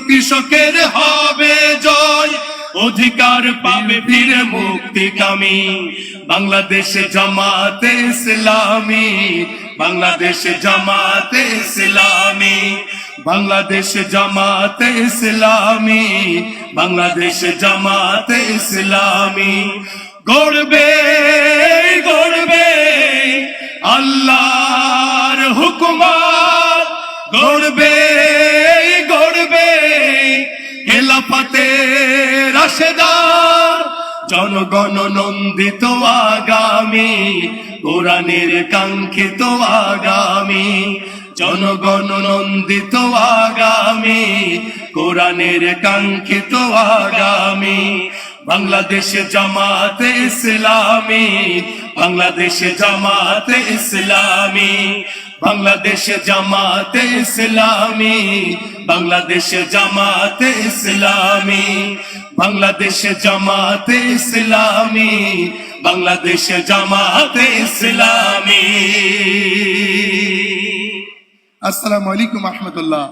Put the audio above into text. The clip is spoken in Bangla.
কৃষকের হবে জয়, অধিকার পাবে ফিরে মুক্তিকামী। বাংলাদেশ জামাতে ইসলামী, বাংলাদেশ জামাতে ইসলামী, বাংলাদেশ জামাতে ইসলামী, বাংলাদেশ জামাতে ইসলামী। গড়বে গড়বে আল্লাহর হুকুমত, গড়বে গড়বে খেলাফতে রাশেদার, জনগণ নন্দিত আগামী, কোরআনের কাঙ্ক্ষিত আগামী, জনগণ নন্দিত আগামী, কোরআনের কাঙ্ক্ষিত আগামী। বাংলাদেশ জামাতে ইসলামী, বাংলাদেশ জামাতে ইসলামী, বাংলাদেশ জামাতে ইসলামী, বাংলাদেশ জামাতে ইসলামী, বাংলাদেশ জামাতে ইসলামী, বাংলাদেশ জামাতে ইসলামী। আসসালামু আলাইকুম রহমতুল্লাহ।